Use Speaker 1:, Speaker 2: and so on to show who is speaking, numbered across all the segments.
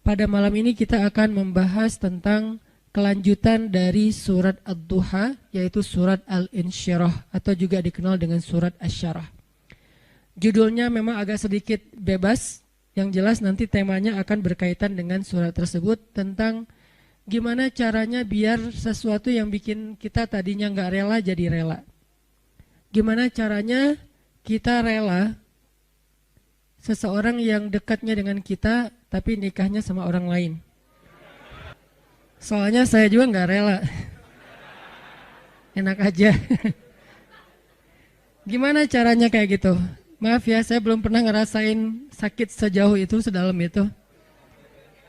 Speaker 1: Pada malam ini kita akan membahas tentang kelanjutan dari surat Ad-Duha, yaitu surat Al-Insyirah atau juga dikenal dengan surat Asy-Syarah. Judulnya memang agak sedikit bebas, yang jelas nanti temanya akan berkaitan dengan surat tersebut tentang gimana caranya biar sesuatu yang bikin kita tadinya nggak rela jadi rela. Gimana caranya kita rela seseorang yang dekatnya dengan kita tapi nikahnya sama orang lain. Soalnya saya juga nggak rela. Enak aja. Gimana caranya kayak gitu? Maaf ya, saya belum pernah ngerasain sakit sejauh itu, sedalam itu.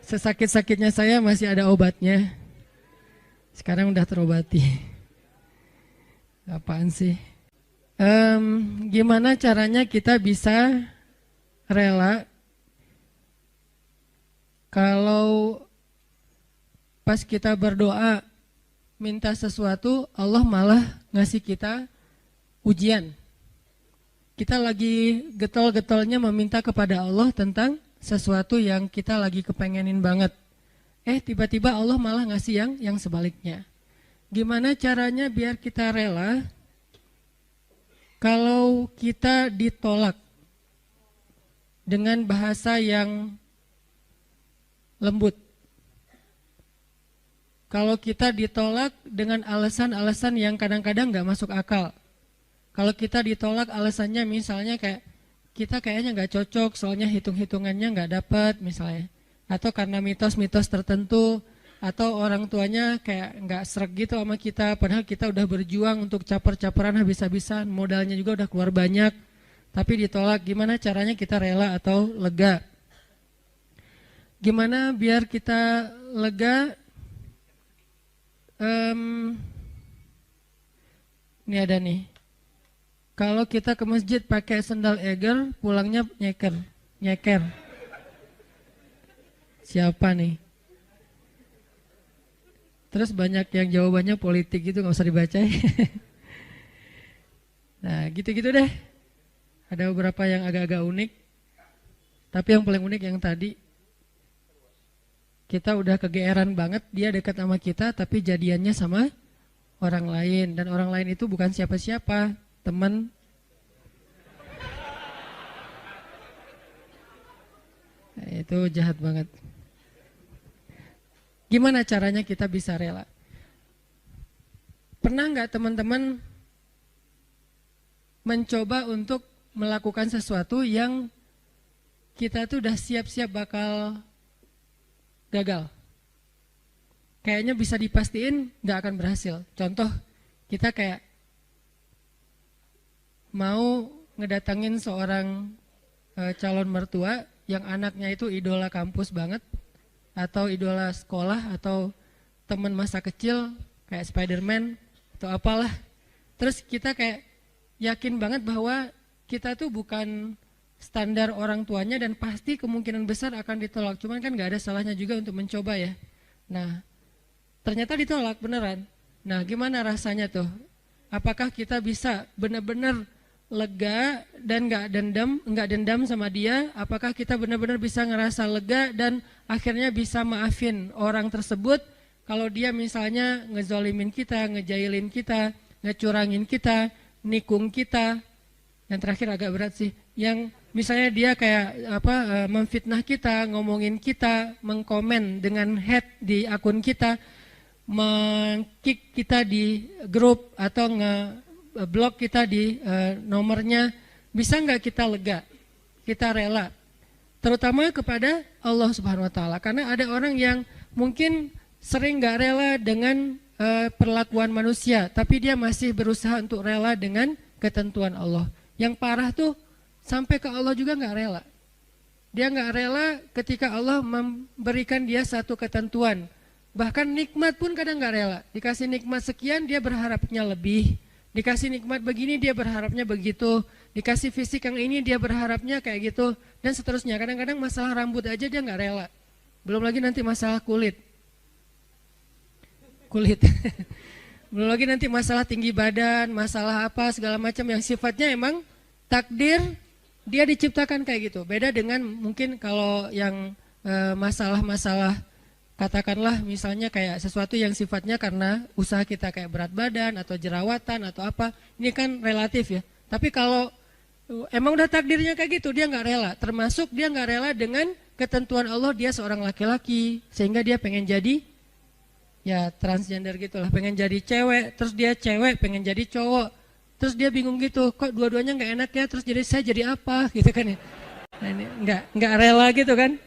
Speaker 1: Sesakit-sakitnya saya masih ada obatnya. Sekarang udah terobati. Apaan sih? Gimana caranya kita bisa rela kalau pas kita berdoa minta sesuatu, Allah malah ngasih kita ujian. Kita lagi getol-getolnya meminta kepada Allah tentang sesuatu yang kita lagi kepengenin banget. Tiba-tiba Allah malah ngasih yang sebaliknya. Gimana caranya biar kita rela kalau kita ditolak dengan bahasa yang lembut? Kalau kita ditolak dengan alasan-alasan yang kadang-kadang gak masuk akal. Kalau kita ditolak alasannya misalnya kayak kita kayaknya gak cocok soalnya hitung-hitungannya gak dapat misalnya. Atau karena mitos-mitos tertentu. Atau orang tuanya kayak gak sreg gitu sama kita. Padahal kita udah berjuang untuk caper-caperan habis-habisan. Modalnya juga udah keluar banyak. Tapi ditolak, gimana caranya kita rela atau lega? Gimana biar kita lega? Ini ada nih. Kalau kita ke masjid pakai sendal eger, pulangnya nyeker. Siapa nih? Terus banyak yang jawabannya politik gitu, gak usah dibaca. Nah gitu-gitu deh. Ada beberapa yang agak-agak unik. Tapi yang paling unik yang tadi. Kita udah kegeeran banget, dia dekat sama kita tapi jadiannya sama orang lain. Dan orang lain itu bukan siapa-siapa, teman. Nah, itu jahat banget. Gimana caranya kita bisa rela? Pernah nggak teman-teman mencoba untuk melakukan sesuatu yang kita tuh udah siap-siap bakal gagal? Kayaknya bisa dipastiin nggak akan berhasil. Contoh, kita kayak mau ngedatangin seorang calon mertua yang anaknya itu idola kampus banget, atau idola sekolah, atau teman masa kecil kayak Spider-Man atau apalah. Terus kita kayak yakin banget bahwa kita tuh bukan standar orang tuanya dan pasti kemungkinan besar akan ditolak. Cuman kan gak ada salahnya juga untuk mencoba ya. Nah, ternyata ditolak beneran. Nah, gimana rasanya tuh? Apakah kita bisa benar-benar lega dan nggak dendam sama dia? Apakah kita benar-benar bisa ngerasa lega dan akhirnya bisa maafin orang tersebut kalau dia misalnya ngezolimin kita, ngejailin kita, ngecurangin kita, nikung kita? Yang terakhir agak berat sih, yang misalnya dia kayak memfitnah kita, ngomongin kita, mengkomen dengan hate di akun kita, meng-kick kita di grup atau nge-blok kita di nomornya. Bisa nggak kita lega, kita rela, terutama kepada Allah Subhanahu Wa Taala? Karena ada orang yang mungkin sering nggak rela dengan perlakuan manusia, tapi dia masih berusaha untuk rela dengan ketentuan Allah. Yang parah tuh sampai ke Allah juga nggak rela. Dia nggak rela ketika Allah memberikan dia satu ketentuan. Bahkan nikmat pun kadang nggak rela. Dikasih nikmat sekian dia berharapnya lebih. Dikasih nikmat begini dia berharapnya begitu. Dikasih fisik yang ini dia berharapnya kayak gitu. Dan seterusnya. Kadang-kadang masalah rambut aja dia nggak rela. Belum lagi nanti masalah kulit. Belum lagi nanti masalah tinggi badan, masalah apa segala macam yang sifatnya emang takdir dia diciptakan kayak gitu. Beda dengan mungkin kalau yang masalah-masalah, katakanlah misalnya kayak sesuatu yang sifatnya karena usaha kita kayak berat badan atau jerawatan atau apa, ini kan relatif ya. Tapi kalau emang udah takdirnya kayak gitu, dia nggak rela. Termasuk dia nggak rela dengan ketentuan Allah, dia seorang laki-laki sehingga dia pengen jadi ya transgender gitulah, pengen jadi cewek, terus dia cewek pengen jadi cowok, terus dia bingung gitu, kok dua-duanya nggak enak ya, terus saya jadi apa gitu kan ya. Nah, ini nggak rela gitu kan.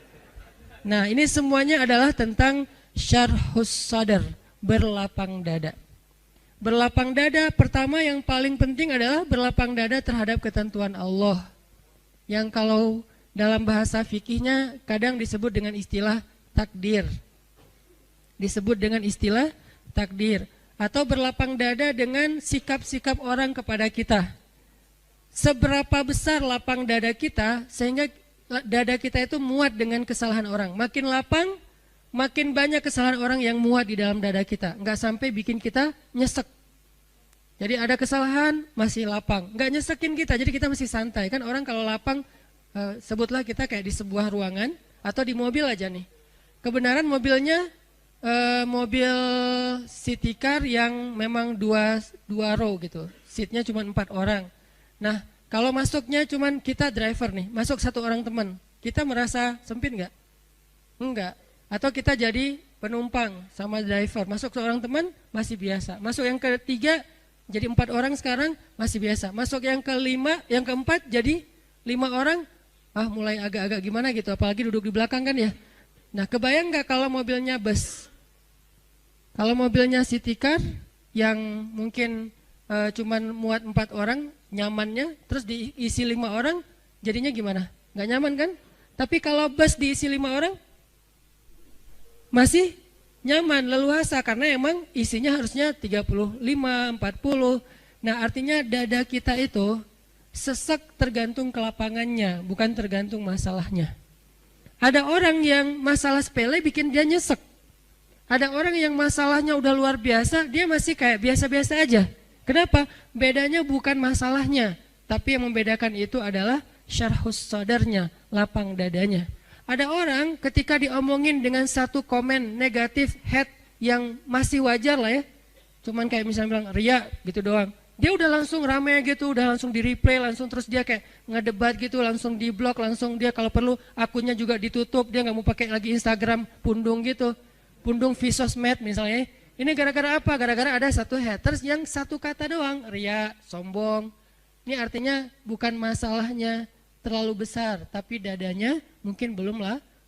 Speaker 1: Nah ini semuanya adalah tentang syarhus sadar, berlapang dada. Berlapang dada pertama yang paling penting adalah berlapang dada terhadap ketentuan Allah, yang kalau dalam bahasa fikihnya kadang disebut dengan istilah takdir. Disebut dengan istilah takdir. Atau berlapang dada dengan sikap-sikap orang kepada kita. Seberapa besar lapang dada kita sehingga dada kita itu muat dengan kesalahan orang. Makin lapang, makin banyak kesalahan orang yang muat di dalam dada kita. Nggak sampai bikin kita nyesek. Jadi ada kesalahan masih lapang. Nggak nyesekin kita, jadi kita masih santai. Kan orang kalau lapang, sebutlah kita kayak di sebuah ruangan atau di mobil aja nih. Kebenaran mobilnya mobil city car yang memang dua row gitu, seatnya cuma 4 orang. Nah kalau masuknya cuma kita driver nih, masuk 1 orang teman, kita merasa sempit nggak? Enggak. Atau kita jadi penumpang sama driver, masuk seorang teman masih biasa. Masuk yang ketiga jadi 4 orang sekarang masih biasa. Masuk yang kelima, yang keempat jadi 5 orang, mulai agak-agak gimana gitu, apalagi duduk di belakang kan ya. Nah kebayang nggak kalau mobilnya bus? Kalau mobilnya city car yang mungkin cuman muat 4 orang nyamannya, terus diisi 5 orang, jadinya gimana? Nggak nyaman kan? Tapi kalau bus diisi 5 orang, masih nyaman, leluasa, karena emang isinya harusnya 35, 40. Nah artinya dada kita itu sesek tergantung kelapangannya, bukan tergantung masalahnya. Ada orang yang masalah sepele bikin dia nyesek. Ada orang yang masalahnya udah luar biasa, dia masih kayak biasa-biasa aja. Kenapa? Bedanya bukan masalahnya, tapi yang membedakan itu adalah syarhus sadarnya, lapang dadanya. Ada orang ketika diomongin dengan satu komen negatif, hate yang masih wajar lah ya. Cuman kayak misalnya bilang ria gitu doang. Dia udah langsung rame gitu, udah langsung di replay, langsung terus dia kayak ngedebat gitu, langsung di blok, langsung dia kalau perlu akunnya juga ditutup, dia nggak mau pakai lagi Instagram pundung gitu. Pundung Visosmed misalnya, ini gara-gara apa? Gara-gara ada satu haters yang satu kata doang, ria, sombong. Ini artinya bukan masalahnya terlalu besar, tapi dadanya mungkin belum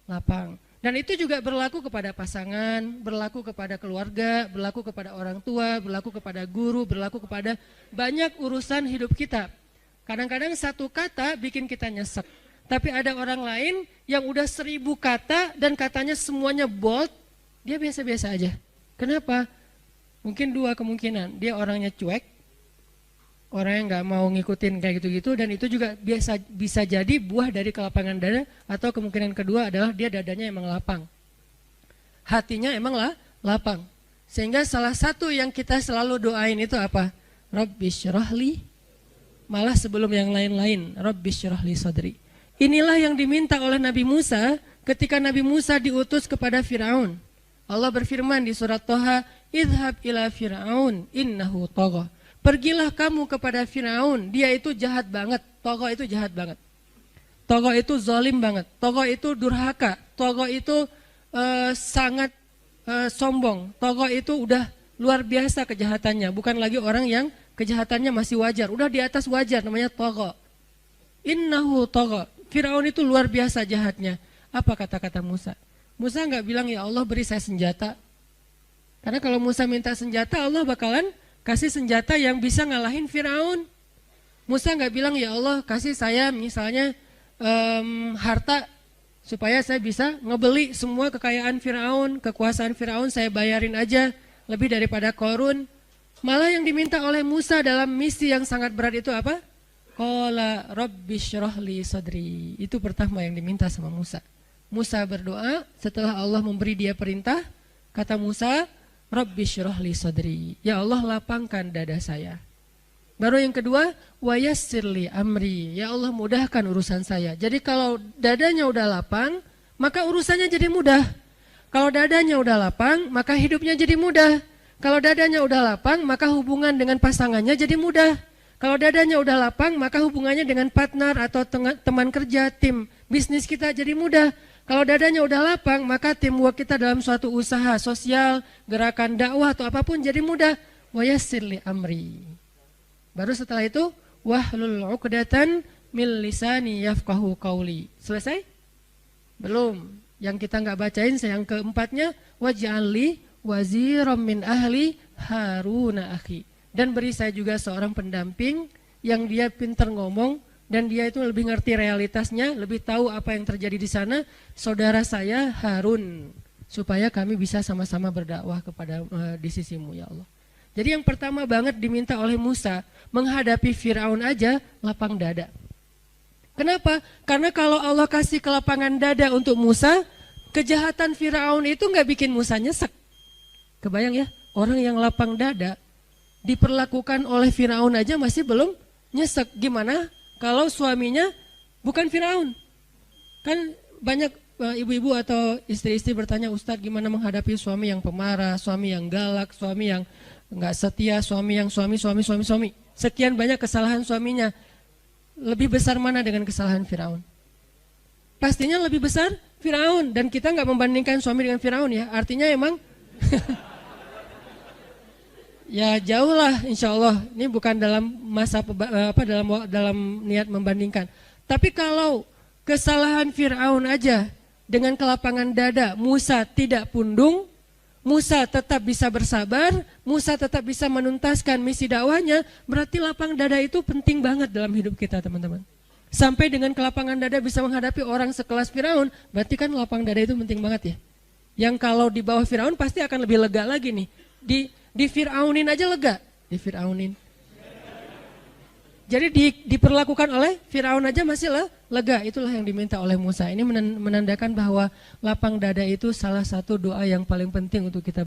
Speaker 1: lapang. Dan itu juga berlaku kepada pasangan, berlaku kepada keluarga, berlaku kepada orang tua, berlaku kepada guru, berlaku kepada banyak urusan hidup kita. Kadang-kadang satu kata bikin kita nyesek. Tapi ada orang lain yang udah 1000 kata dan katanya semuanya bold, dia biasa-biasa aja. Kenapa? Mungkin 2 kemungkinan. Dia orangnya cuek, orang yang nggak mau ngikutin kayak gitu-gitu, dan itu juga bisa jadi buah dari kelapangan dada. Atau kemungkinan kedua adalah dia dadanya emang lapang, hatinya emang lapang. Sehingga salah satu yang kita selalu doain itu apa? Rabbi syrahli, malah sebelum yang lain-lain, Rabbi syrahli sadri. Inilah yang diminta oleh Nabi Musa ketika Nabi Musa diutus kepada Firaun. Allah berfirman di surat Toha, idhab ila Firaun innahu tagha. Pergilah kamu kepada Firaun, dia itu jahat banget. Tagha itu jahat banget. Tagha itu zalim banget. Tagha itu durhaka. Tagha itu sangat sombong. Tagha itu udah luar biasa kejahatannya. Bukan lagi orang yang kejahatannya masih wajar. Udah di atas wajar, namanya tagha. Innahu tagha. Firaun itu luar biasa jahatnya. Apa kata-kata Musa? Musa nggak bilang ya Allah beri saya senjata. Karena kalau Musa minta senjata, Allah bakalan kasih senjata yang bisa ngalahin Firaun. Musa nggak bilang ya Allah kasih saya misalnya harta supaya saya bisa ngebeli semua kekayaan Firaun, kekuasaan Firaun saya bayarin aja lebih daripada Korun. Malah yang diminta oleh Musa dalam misi yang sangat berat itu apa? Qala rabbi syrahli sadri. Itu pertama yang diminta sama Musa. Musa berdoa setelah Allah memberi dia perintah, kata Musa, Rabbi syrahli sadri. Ya Allah lapangkan dada saya. Baru yang kedua, wa yassirli amri. Ya Allah mudahkan urusan saya. Jadi kalau dadanya udah lapang, maka urusannya jadi mudah. Kalau dadanya udah lapang, maka hidupnya jadi mudah. Kalau dadanya udah lapang, maka hubungan dengan pasangannya jadi mudah. Kalau dadanya udah lapang, maka hubungannya dengan partner atau teman kerja, tim bisnis kita jadi mudah. Kalau dadanya udah lapang, maka teamwork kita dalam suatu usaha sosial, gerakan dakwah atau apapun jadi mudah. Wa yassir li amri. Baru setelah itu, wahlul 'uqdatan min lisani yafqahu qauli. Selesai? Belum. Yang kita nggak bacain, yang keempatnya, waj'al li waziram min ahli Haruna akhi. Dan beri saya juga seorang pendamping yang dia pintar ngomong, dan dia itu lebih ngerti realitasnya, lebih tahu apa yang terjadi di sana, saudara saya Harun, supaya kami bisa sama-sama berdakwah kepada di sisimu ya Allah. Jadi yang pertama banget diminta oleh Musa, menghadapi Firaun aja lapang dada. Kenapa? Karena kalau Allah kasih kelapangan dada untuk Musa, kejahatan Firaun itu nggak bikin Musa nyesek. Kebayang ya, orang yang lapang dada diperlakukan oleh Firaun aja masih belum nyesek. Gimana kalau suaminya bukan Firaun? Kan banyak ibu-ibu atau istri-istri bertanya, Ustadz gimana menghadapi suami yang pemarah, suami yang galak, suami yang nggak setia, suami yang suami. Sekian banyak kesalahan suaminya. Lebih besar mana dengan kesalahan Firaun? Pastinya lebih besar Firaun. Dan kita nggak membandingkan suami dengan Firaun ya. Artinya emang ya jauh lah insya Allah. Ini bukan dalam masa dalam niat membandingkan. Tapi kalau kesalahan Firaun aja dengan kelapangan dada Musa tidak pundung, Musa tetap bisa bersabar, Musa tetap bisa menuntaskan misi dakwahnya, berarti lapang dada itu penting banget dalam hidup kita teman-teman. Sampai dengan kelapangan dada bisa menghadapi orang sekelas Firaun, berarti kan lapang dada itu penting banget ya. Yang kalau di bawah Firaun pasti akan lebih lega lagi nih. Di Firaunin aja lega, di Firaunin. Jadi diperlakukan oleh Firaun aja masih lega, itulah yang diminta oleh Musa. Ini menandakan bahwa lapang dada itu salah satu doa yang paling penting untuk kita.